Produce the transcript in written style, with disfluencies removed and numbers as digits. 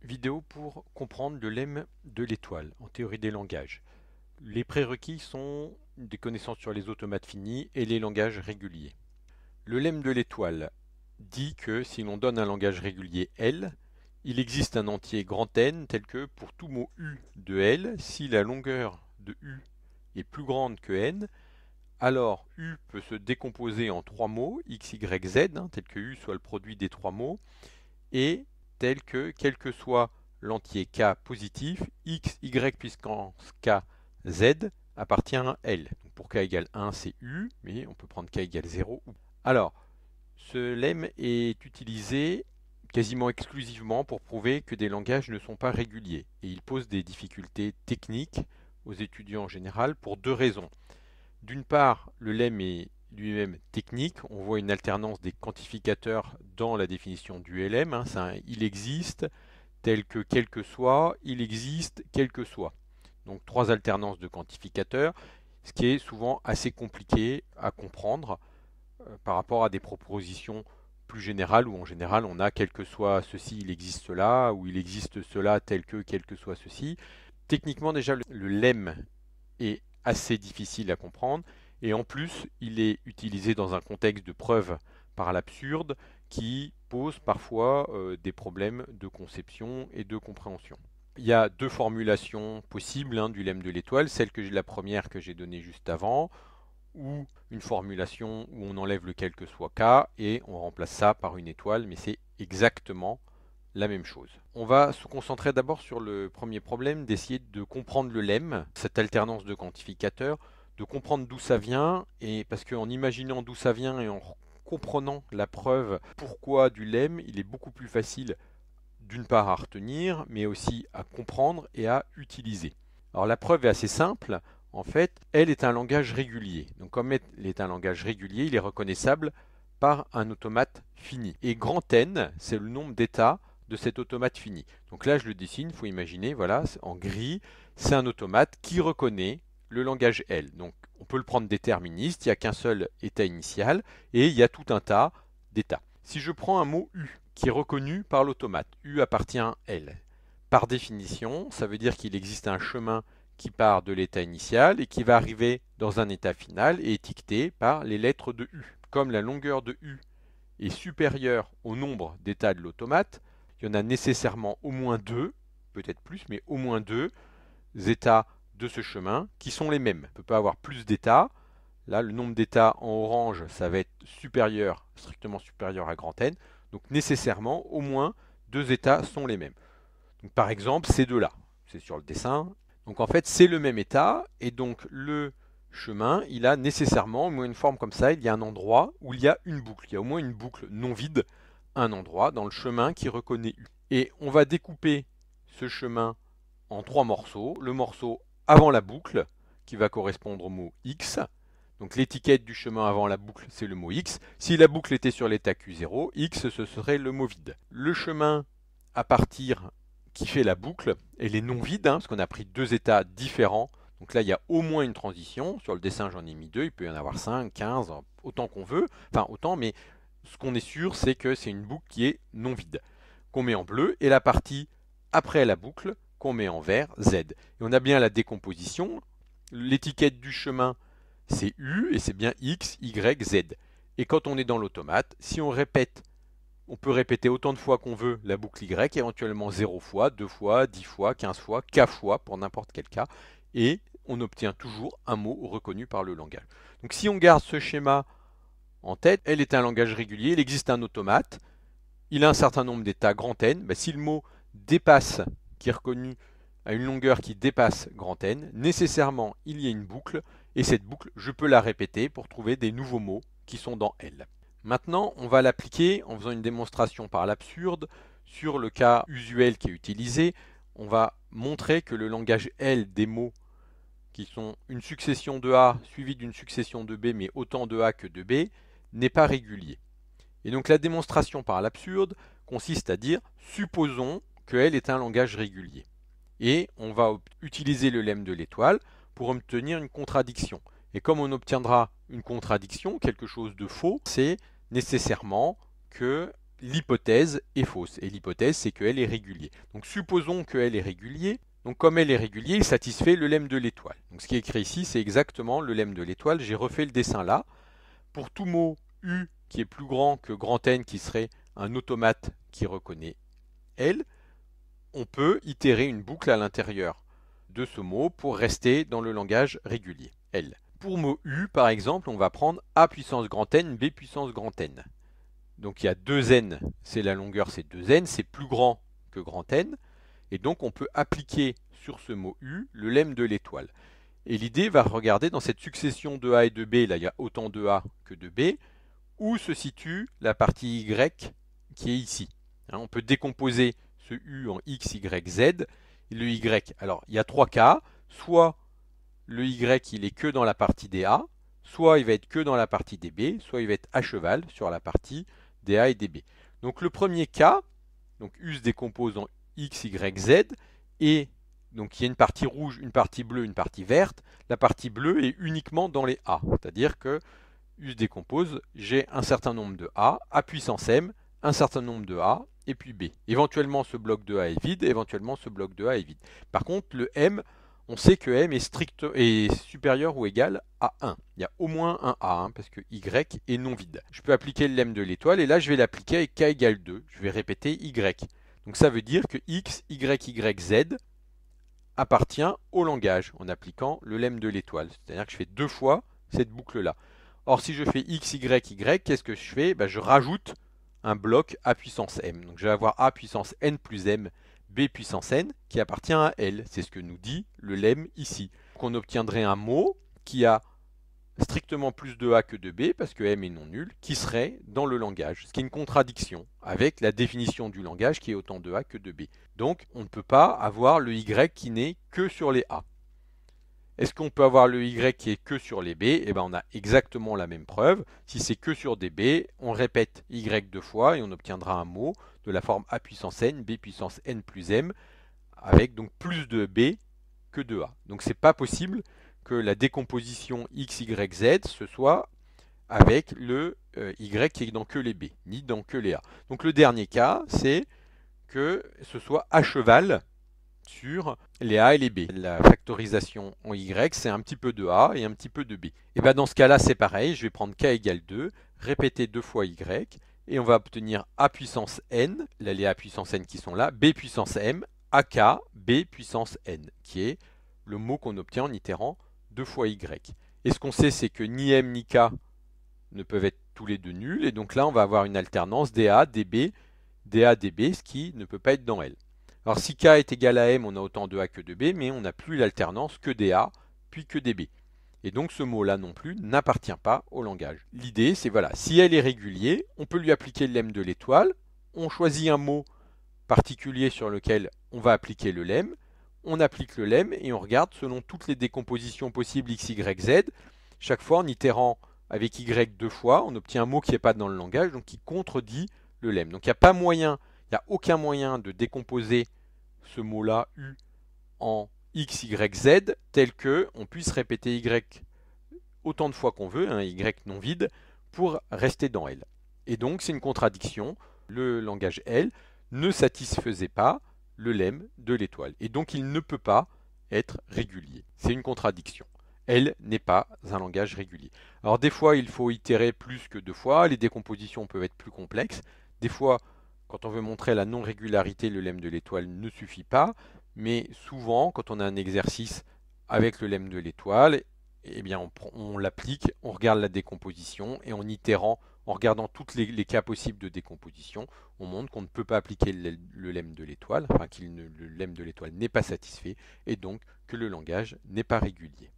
Vidéo pour comprendre le lemme de l'étoile en théorie des langages. Les prérequis sont des connaissances sur les automates finis et les langages réguliers. Le lemme de l'étoile dit que si l'on donne un langage régulier L, il existe un entier grand N tel que pour tout mot U de L, si la longueur de U est plus grande que N, alors U peut se décomposer en trois mots, X, Y, Z, tel que U soit le produit des trois mots, et tel que, quel que soit l'entier K positif, X, Y puissance K, Z appartient à L. Donc pour K égale 1, c'est U, mais on peut prendre K égale 0. Alors, ce lemme est utilisé quasiment exclusivement pour prouver que des langages ne sont pas réguliers. Et il pose des difficultés techniques aux étudiants en général pour deux raisons. D'une part, le lemme est lui-même technique. On voit une alternance des quantificateurs dans la définition du LM. C'est un il existe tel que quel que soit, il existe quel que soit. Donc trois alternances de quantificateurs, ce qui est souvent assez compliqué à comprendre par rapport à des propositions plus générales où en général on a quel que soit ceci, il existe cela, ou il existe cela tel que quel que soit ceci. Techniquement déjà le lemme est assez difficile à comprendre et en plus il est utilisé dans un contexte de preuve par l'absurde qui pose parfois des problèmes de conception et de compréhension. Il y a deux formulations possibles du lemme de l'étoile, la première que j'ai donnée juste avant, ou une formulation où on enlève le quel que soit k et on remplace ça par une étoile, mais c'est exactement la même chose. On va se concentrer d'abord sur le premier problème, d'essayer de comprendre le lemme, cette alternance de quantificateurs, de comprendre d'où ça vient, et parce qu'en imaginant d'où ça vient et en comprenant la preuve pourquoi du lemme, il est beaucoup plus facile d'une part à retenir, mais aussi à comprendre et à utiliser. Alors la preuve est assez simple, en fait, elle est un langage régulier. Donc comme elle est un langage régulier, il est reconnaissable par un automate fini. Et grand N, c'est le nombre d'états de cet automate fini. Donc là, je le dessine, il faut imaginer, voilà, en gris, c'est un automate qui reconnaît le langage L. Donc on peut le prendre déterministe, il n'y a qu'un seul état initial, et il y a tout un tas d'états. Si je prends un mot U, qui est reconnu par l'automate, U appartient à L. Par définition, ça veut dire qu'il existe un chemin qui part de l'état initial et qui va arriver dans un état final et étiqueté par les lettres de U. Comme la longueur de U est supérieure au nombre d'états de l'automate, il y en a nécessairement au moins deux, peut-être plus, mais au moins deux états de ce chemin qui sont les mêmes. On ne peut pas avoir plus d'états. Là, le nombre d'états en orange, ça va être supérieur, strictement supérieur à grand N. Donc nécessairement, au moins deux états sont les mêmes. Donc, par exemple, ces deux-là, c'est sur le dessin. Donc en fait, c'est le même état, et donc le chemin, il a nécessairement au moins une forme comme ça, il y a un endroit où il y a une boucle. Il y a au moins une boucle non vide, un endroit dans le chemin qui reconnaît U. Et on va découper ce chemin en trois morceaux. Le morceau avant la boucle, qui va correspondre au mot X. Donc l'étiquette du chemin avant la boucle, c'est le mot X. Si la boucle était sur l'état Q0, X, ce serait le mot vide. Le chemin à partir qui fait la boucle, elle est non vide, parce qu'on a pris deux états différents. Donc là, il y a au moins une transition. Sur le dessin, j'en ai mis deux. Il peut y en avoir 5, 15, autant qu'on veut. Enfin, autant, mais ce qu'on est sûr, c'est que c'est une boucle qui est non vide, qu'on met en bleu, et la partie après la boucle, qu'on met en vert, Z. Et on a bien la décomposition. L'étiquette du chemin, c'est U, et c'est bien X, Y, Z. Et quand on est dans l'automate, si on répète, on peut répéter autant de fois qu'on veut la boucle Y, éventuellement 0 fois, 2 fois, 10 fois, 15 fois, K fois pour n'importe quel cas, et on obtient toujours un mot reconnu par le langage. Donc si on garde ce schéma en tête, L est un langage régulier, il existe un automate, il a un certain nombre d'états grand N, si le mot dépasse, qui est reconnu à une longueur qui dépasse grand N, nécessairement il y a une boucle, et cette boucle, je peux la répéter pour trouver des nouveaux mots qui sont dans L. Maintenant, on va l'appliquer en faisant une démonstration par l'absurde sur le cas usuel qui est utilisé. On va montrer que le langage L des mots qui sont une succession de A suivie d'une succession de B, mais autant de A que de B, n'est pas régulier. Et donc la démonstration par l'absurde consiste à dire, supposons que L est un langage régulier. Et on va utiliser le lemme de l'étoile pour obtenir une contradiction. Et comme on obtiendra une contradiction, quelque chose de faux, c'est nécessairement que l'hypothèse est fausse. Et l'hypothèse, c'est que L est régulier. Donc supposons que L est régulier. Donc comme L est régulier, il satisfait le lemme de l'étoile. Donc ce qui est écrit ici, c'est exactement le lemme de l'étoile. J'ai refait le dessin là. Pour tout mot U qui est plus grand que grand N, qui serait un automate qui reconnaît L, on peut itérer une boucle à l'intérieur de ce mot pour rester dans le langage régulier, L. Pour mot U, par exemple, on va prendre A puissance grand N, B puissance grand N. Donc il y a 2N, c'est la longueur, c'est 2N, c'est plus grand que grand N. Et donc on peut appliquer sur ce mot U le lemme de l'étoile. Et l'idée va regarder dans cette succession de A et de B, là il y a autant de A que de B, où se situe la partie Y qui est ici. On peut décomposer ce U en X, Y, Z. Et le Y, alors il y a trois cas, soit le Y il est que dans la partie des A, soit il va être que dans la partie des B, soit il va être à cheval sur la partie des A et des B. Donc le premier cas, donc U se décompose en X, Y, Z, et donc il y a une partie rouge, une partie bleue, une partie verte. La partie bleue est uniquement dans les A, c'est-à-dire que U se décompose, j'ai un certain nombre de A puissance M, un certain nombre de A, et puis B. Éventuellement ce bloc de A est vide, éventuellement ce bloc de A est vide. Par contre le M, on sait que M est supérieur ou égal à 1. Il y a au moins un A, parce que Y est non vide. Je peux appliquer le lemme de l'étoile, et là je vais l'appliquer avec K égale 2. Je vais répéter Y. Donc ça veut dire que X, Y, Y, Z appartient au langage en appliquant le lemme de l'étoile. C'est-à-dire que je fais deux fois cette boucle-là. Or, si je fais X, Y, Y, qu'est-ce que je fais? Je rajoute un bloc A puissance M. Donc je vais avoir A puissance N plus M, B puissance N, qui appartient à L. C'est ce que nous dit le lemme ici. Donc on obtiendrait un mot qui a strictement plus de A que de B, parce que M est non nul, qui serait dans le langage, ce qui est une contradiction avec la définition du langage qui est autant de A que de B. Donc on ne peut pas avoir le Y qui n'est que sur les A. Est-ce qu'on peut avoir le Y qui est que sur les B? Eh bien, on a exactement la même preuve. Si c'est que sur des B, on répète Y deux fois et on obtiendra un mot de la forme A puissance N, B puissance N plus M, avec donc plus de B que de A. Donc c'est pas possible que la décomposition X, Y, Z ce soit avec le Y qui est dans que les B, ni dans que les A. Donc le dernier cas, c'est que ce soit à cheval sur les A et les B. La factorisation en Y, c'est un petit peu de A et un petit peu de B. Et bien dans ce cas-là, c'est pareil, je vais prendre K égale 2, répéter deux fois Y, et on va obtenir A puissance N, là les A puissance N qui sont là, B puissance M, AK, B puissance N, qui est le mot qu'on obtient en itérant deux fois Y. Et ce qu'on sait, c'est que ni M ni K ne peuvent être tous les deux nuls, et donc là, on va avoir une alternance DA, DB, DA, DB, ce qui ne peut pas être dans L. Alors si K est égal à M, on a autant de A que de B, mais on n'a plus l'alternance que des A, puis que des B. Et donc ce mot-là non plus n'appartient pas au langage. L'idée, c'est voilà, si L est régulier, on peut lui appliquer le lemme de l'étoile, on choisit un mot particulier sur lequel on va appliquer le lemme, on applique le lemme et on regarde selon toutes les décompositions possibles X, Y, Z. Chaque fois, en itérant avec Y deux fois, on obtient un mot qui n'est pas dans le langage, donc qui contredit le lemme. Donc il n'y a pas moyen, il n'y a aucun moyen de décomposer ce mot-là U en X, Y, Z tel que on puisse répéter Y autant de fois qu'on veut, un Y non vide, pour rester dans L. Et donc c'est une contradiction. Le langage L ne satisfaisait pas le lemme de l'étoile. Et donc il ne peut pas être régulier. C'est une contradiction. L n'est pas un langage régulier. Alors des fois, il faut itérer plus que deux fois. Les décompositions peuvent être plus complexes. Des fois, quand on veut montrer la non-régularité, le lemme de l'étoile ne suffit pas. Mais souvent, quand on a un exercice avec le lemme de l'étoile, eh bien on l'applique, on regarde la décomposition et en itérant, en regardant tous les cas possibles de décomposition, on montre qu'on ne peut pas appliquer le lemme de l'étoile, enfin le lemme de l'étoile n'est pas satisfait et donc que le langage n'est pas régulier.